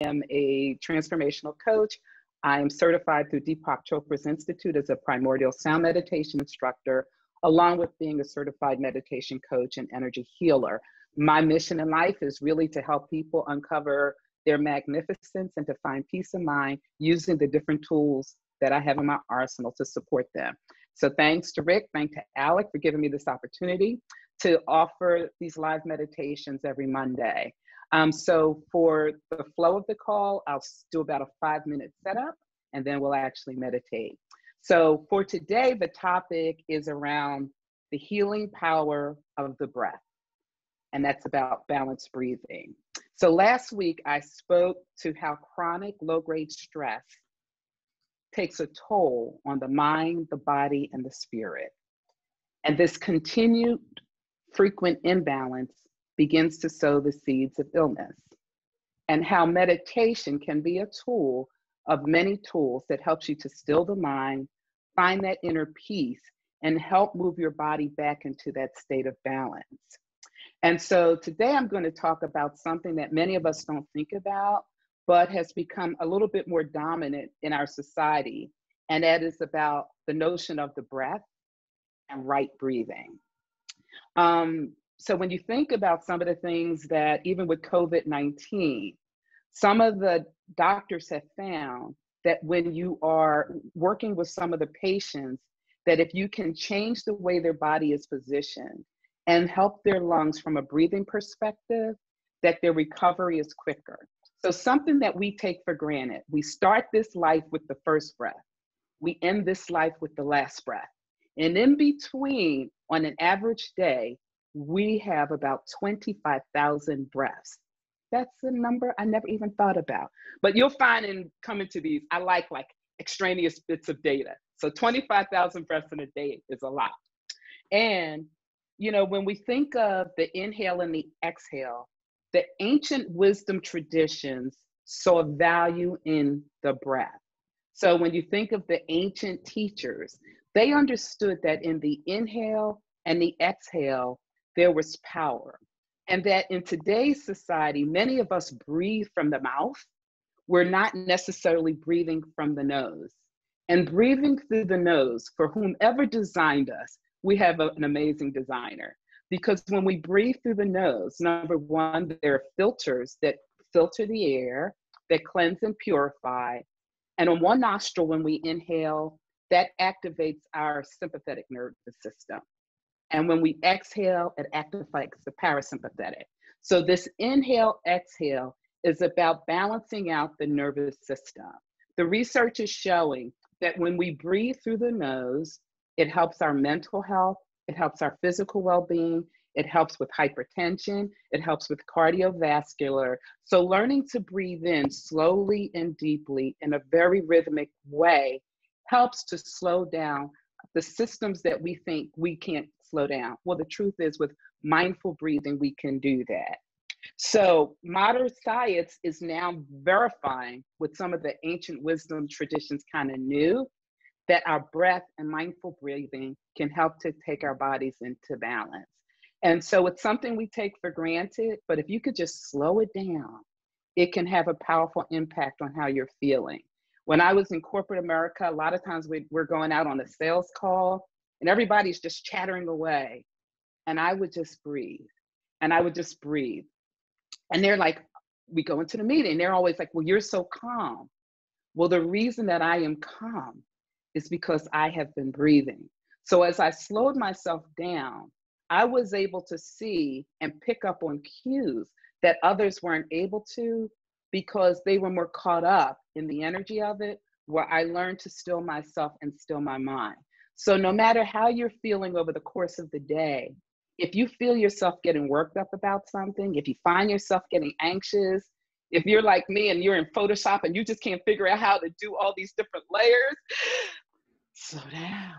am a transformational coach. I am certified through Deepak Chopra's Institute as a primordial sound meditation instructor, along with being a certified meditation coach and energy healer. My mission in life is really to help people uncover their magnificence and to find peace of mind using the different tools that I have in my arsenal to support them. So thanks to Rick, thanks to Alec for giving me this opportunity to offer these live meditations every Monday. So for the flow of the call, I'll do about a 5-minute setup and then we'll actually meditate. So for today, the topic is around the healing power of the breath. And that's about balanced breathing. So last week I spoke to how chronic low-grade stress takes a toll on the mind, the body, and the spirit. And this continued frequent imbalance begins to sow the seeds of illness. And how meditation can be a tool of many tools that helps you to still the mind, find that inner peace, and help move your body back into that state of balance. And so today I'm going to talk about something that many of us don't think about, but has become a little bit more dominant in our society. And that is about the notion of the breath and right breathing. So when you think about some of the things that even with COVID-19, some of the doctors have found that when you are working with some of the patients, that if you can change the way their body is positioned and help their lungs from a breathing perspective, that their recovery is quicker. So something that we take for granted, we start this life with the first breath. We end this life with the last breath. And in between, on an average day, we have about 25,000 breaths. That's a number I never even thought about. But you'll find in coming to these, I like extraneous bits of data. So 25,000 breaths in a day is a lot. And, you know, when we think of the inhale and the exhale, the ancient wisdom traditions saw value in the breath. So when you think of the ancient teachers, they understood that in the inhale and the exhale, there was power. And that in today's society, many of us breathe from the mouth. We're not necessarily breathing from the nose. And breathing through the nose, for whomever designed us, we have an amazing designer. Because when we breathe through the nose, number one, there are filters that filter the air, that cleanse and purify. And on one nostril, when we inhale, that activates our sympathetic nervous system. And when we exhale, it activates the parasympathetic. So this inhale, exhale is about balancing out the nervous system. The research is showing that when we breathe through the nose, it helps our mental health, it helps our physical well-being, it helps with hypertension, it helps with cardiovascular. So learning to breathe in slowly and deeply in a very rhythmic way helps to slow down the systems that we think we can't slow down. Well, the truth is with mindful breathing, we can do that. So modern science is now verifying what some of the ancient wisdom traditions kind of knew, that our breath and mindful breathing can help to take our bodies into balance. And so it's something we take for granted, but if you could just slow it down, it can have a powerful impact on how you're feeling. When I was in corporate America, a lot of times we're going out on a sales call and everybody's just chattering away. And I would just breathe and I would just breathe. And they're like, we go into the meeting, they're always like, well, you're so calm. Well, the reason that I am calm is because I have been breathing. So as I slowed myself down, I was able to see and pick up on cues that others weren't able to because they were more caught up in the energy of it, where I learned to still myself and still my mind. So no matter how you're feeling over the course of the day, if you feel yourself getting worked up about something, if you find yourself getting anxious, if you're like me and you're in Photoshop and you just can't figure out how to do all these different layers, slow down,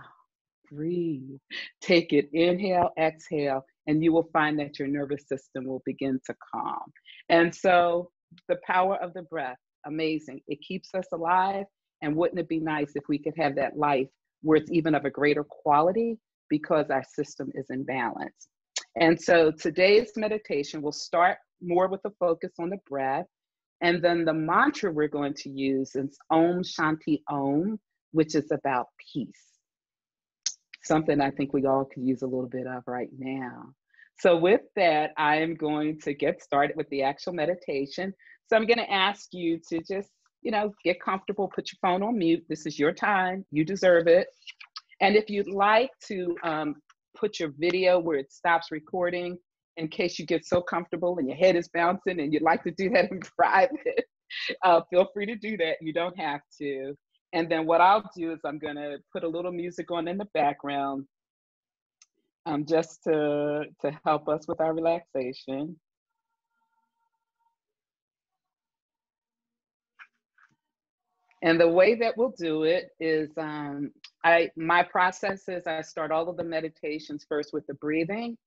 breathe, take it, inhale, exhale, and you will find that your nervous system will begin to calm. And so the power of the breath, amazing. It keeps us alive. And wouldn't it be nice if we could have that life where it's even of a greater quality because our system is in balance? And so today's meditation will start more with a focus on the breath. And then the mantra we're going to use is Om Shanti Om, which is about peace. Something I think we all could use a little bit of right now. So with that, I am going to get started with the actual meditation. So I'm going to ask you to just, get comfortable, put your phone on mute. This is your time. You deserve it. And if you'd like to put your video where it stops recording, in case you get so comfortable and your head is bouncing and you'd like to do that in private, feel free to do that. You don't have to. And then what I'll do is I'm going to put a little music on in the background just to help us with our relaxation. And the way that we'll do it is my process is I start all of the meditations first with the breathing.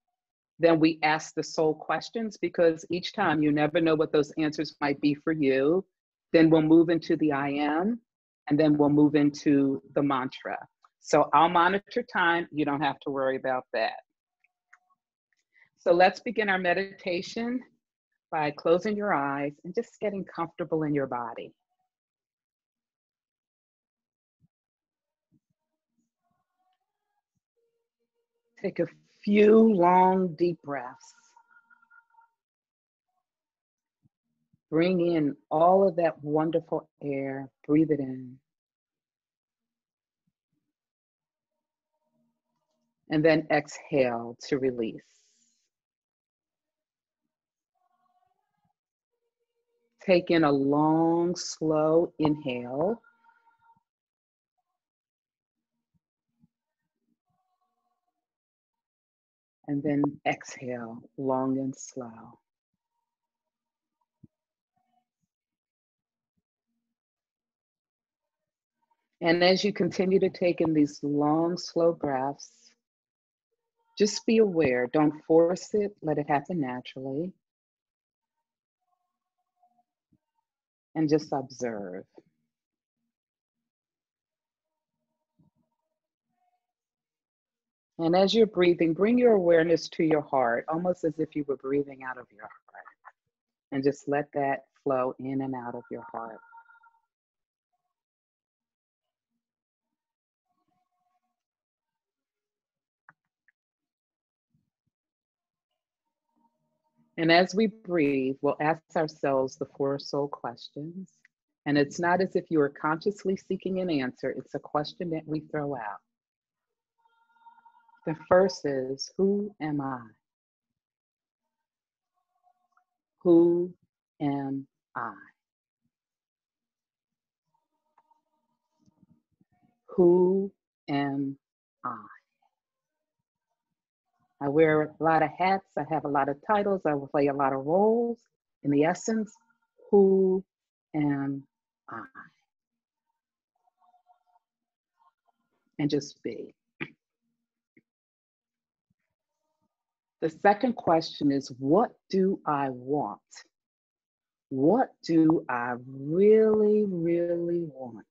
Then we ask the soul questions, because each time you never know what those answers might be for you. Then we'll move into the I am, and then we'll move into the mantra. So I'll monitor time. You don't have to worry about that. So let's begin our meditation by closing your eyes and just getting comfortable in your body. Take a few long, deep breaths. Bring in all of that wonderful air. Breathe it in. And then exhale to release. Take in a long, slow inhale. And then exhale, long and slow. And as you continue to take in these long, slow breaths, just be aware. Don't force it. Let it happen naturally. And just observe. And as you're breathing, bring your awareness to your heart, almost as if you were breathing out of your heart. And just let that flow in and out of your heart. And as we breathe, we'll ask ourselves the 4 soul questions. And it's not as if you are consciously seeking an answer, it's a question that we throw out. The first is, who am I? Who am I? Who am I? I wear a lot of hats, I have a lot of titles, I play a lot of roles. In the essence, who am I? And just be. The second question is, what do I want? What do I really, really want?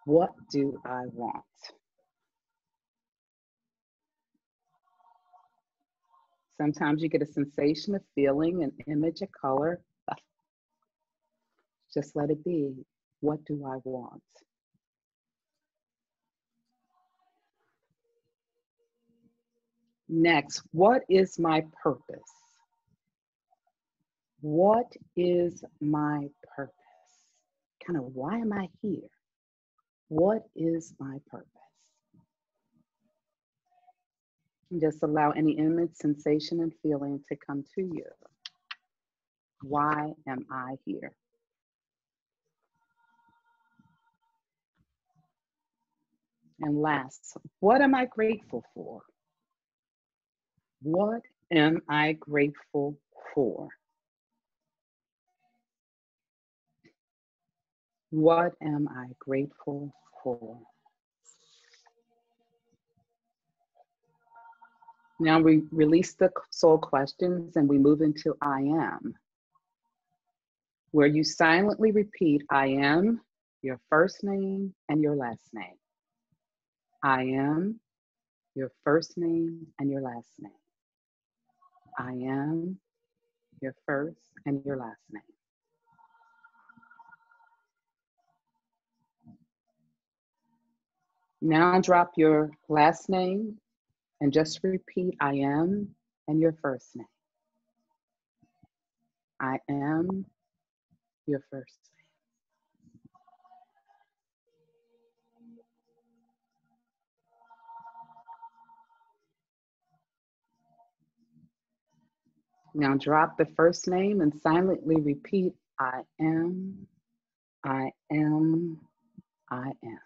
What do I want? Sometimes you get a sensation, a feeling, an image, a color. Just let it be. What do I want? Next, what is my purpose? What is my purpose? Kind of, why am I here? What is my purpose? And just allow any image, sensation, and feeling to come to you. Why am I here? And last, what am I grateful for? What am I grateful for? What am I grateful for? Now we release the soul questions and we move into I am, where you silently repeat I am, your first name and your last name. I am, your first name and your last name. I am, your first and your last name. Now drop your last name and just repeat I am and your first name. I am your first name. Now drop the first name and silently repeat I am, I am, I am.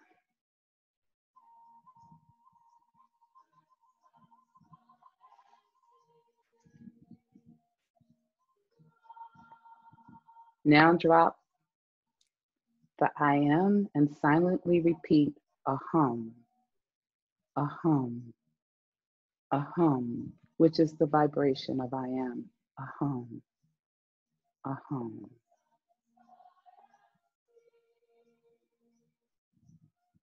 Now drop the I am and silently repeat a hum, a hum, a hum, which is the vibration of I am, a hum, a hum.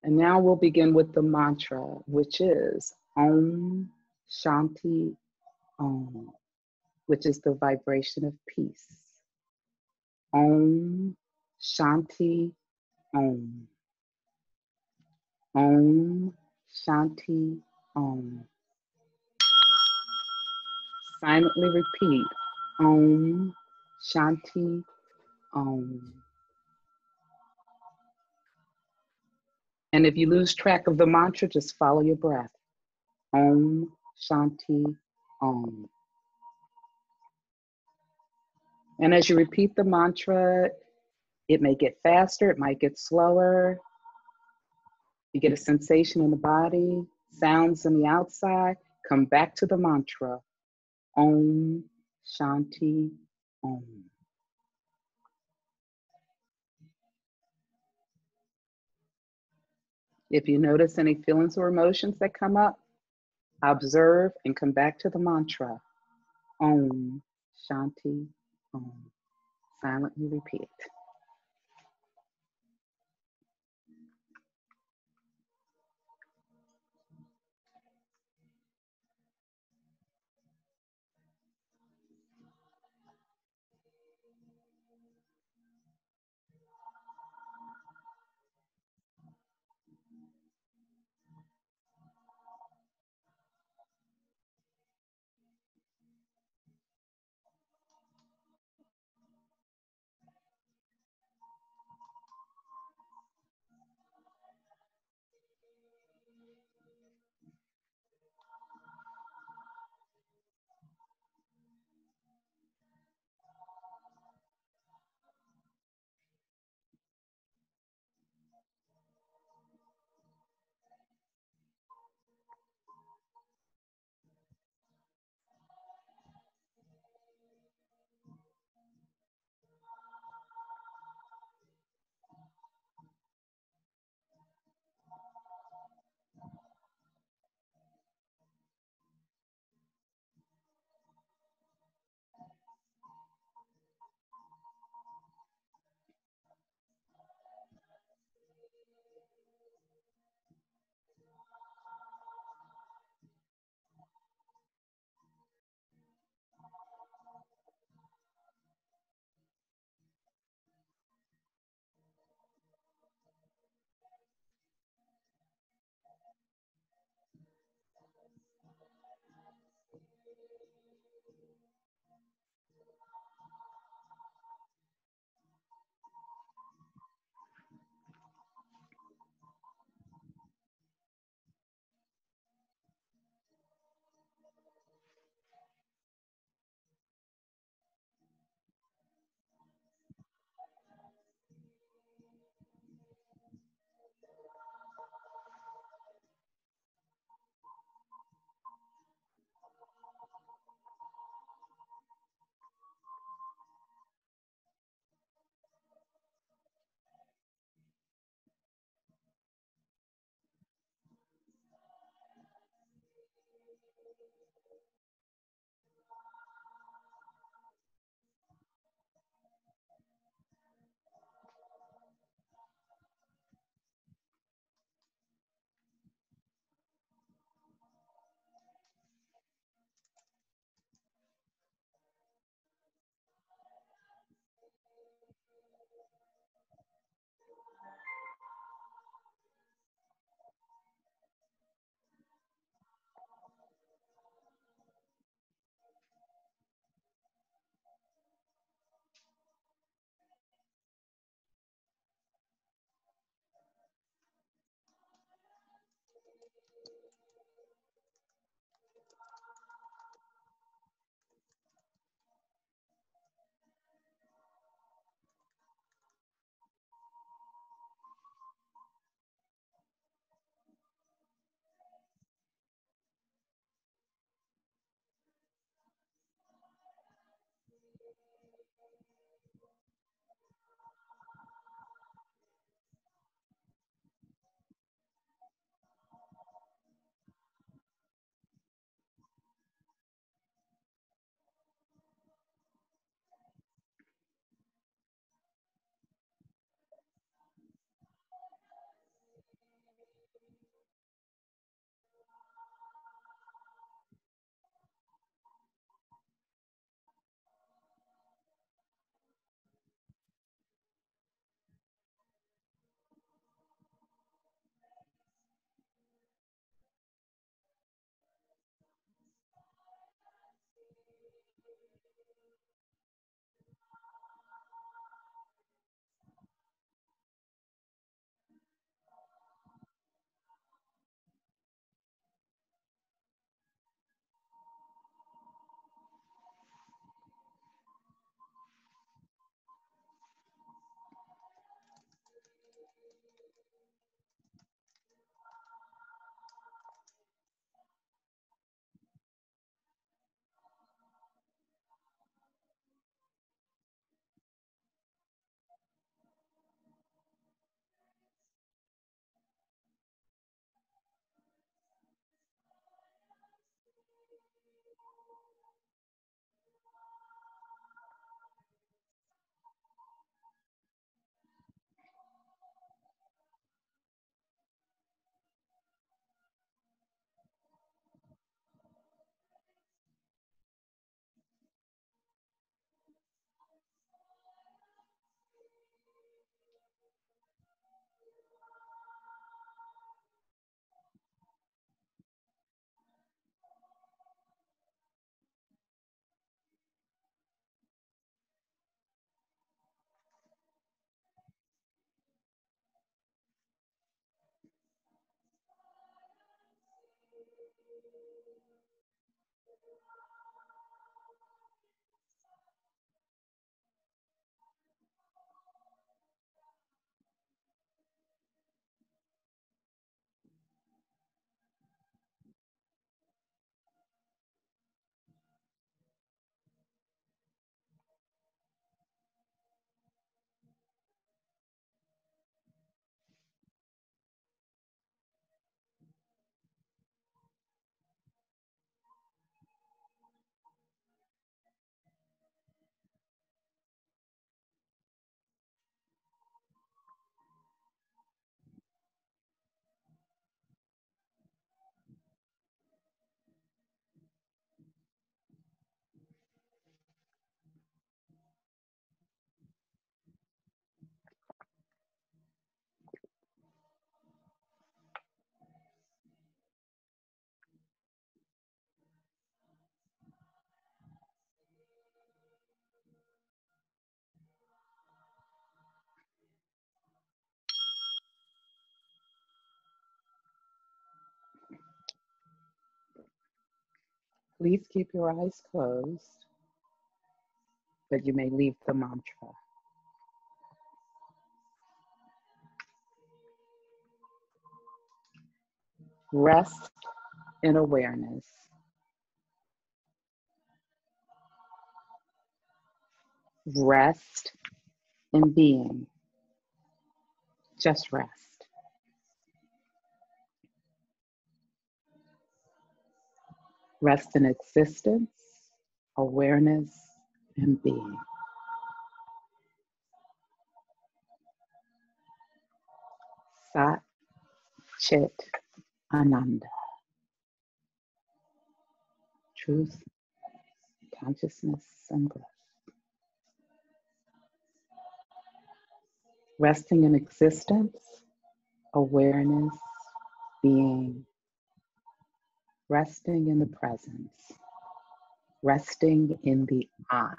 And now we'll begin with the mantra, which is Om Shanti Om, which is the vibration of peace. Om Shanti Om. Om Shanti Om. Silently repeat Om Shanti Om. And if you lose track of the mantra, just follow your breath. Om Shanti Om. And as you repeat the mantra, it may get faster, it might get slower. You get a sensation in the body, sounds on the outside. Come back to the mantra. Om Shanti Om. If you notice any feelings or emotions that come up, observe and come back to the mantra. Om Shanti Om. Silently repeat. Please keep your eyes closed, but you may leave the mantra. Rest in awareness. Rest in being. Just rest. Rest in existence, awareness, and being. Sat Chit Ananda. Truth, consciousness, and breath. Resting in existence, awareness, being. Resting in the presence. Resting in the I.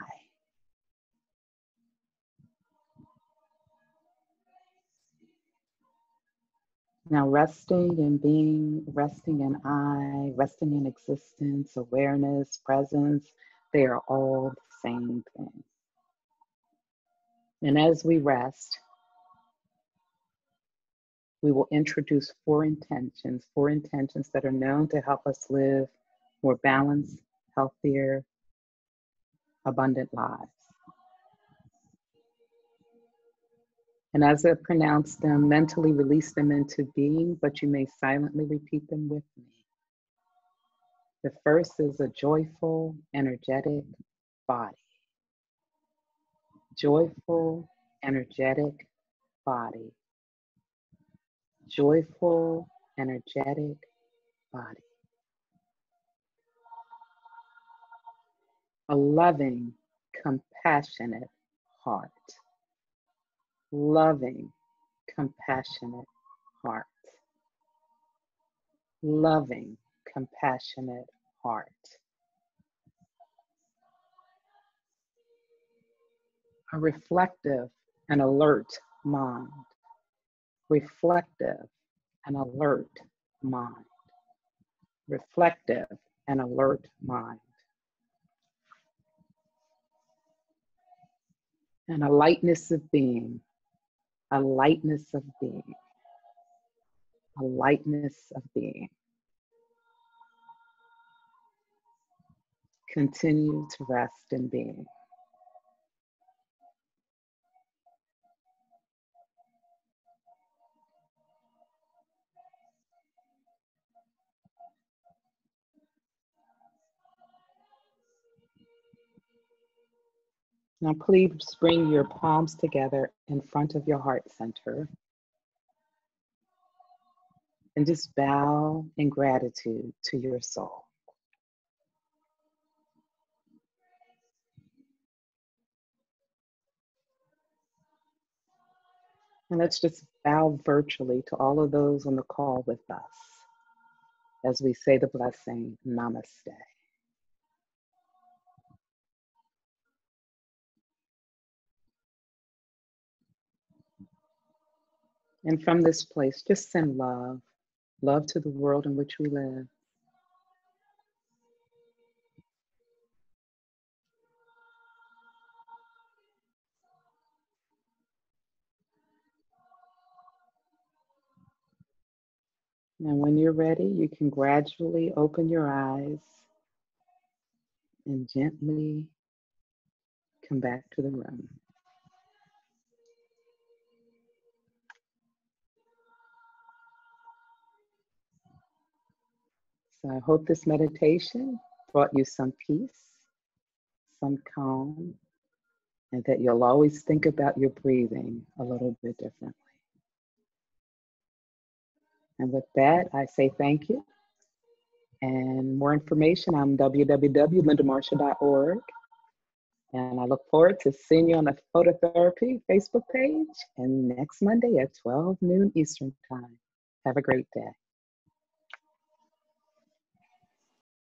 Now, resting in being, resting in I, resting in existence, awareness, presence, they are all the same thing. And as we rest, we will introduce four intentions that are known to help us live more balanced, healthier, abundant lives. And as I pronounce them, mentally release them into being, but you may silently repeat them with me. The first is a joyful, energetic body. Joyful, energetic body. Joyful, energetic body. A loving, compassionate heart. Loving, compassionate heart. Loving, compassionate heart. A reflective and alert mind. Reflective and alert mind. Reflective and alert mind. And a lightness of being. A lightness of being. A lightness of being. Continue to rest in being. Now please bring your palms together in front of your heart center and just bow in gratitude to your soul. And let's just bow virtually to all of those on the call with us as we say the blessing, Namaste. And from this place, just send love, love to the world in which we live, And when you're ready, you can gradually open your eyes and gently come back to the room. So I hope this meditation brought you some peace, some calm, and that you'll always think about your breathing a little bit differently. And with that, I say thank you. And more information on www.lindamarsha.org. And I look forward to seeing you on the Phototherapy Facebook page and next Monday at 12 noon Eastern Time. Have a great day.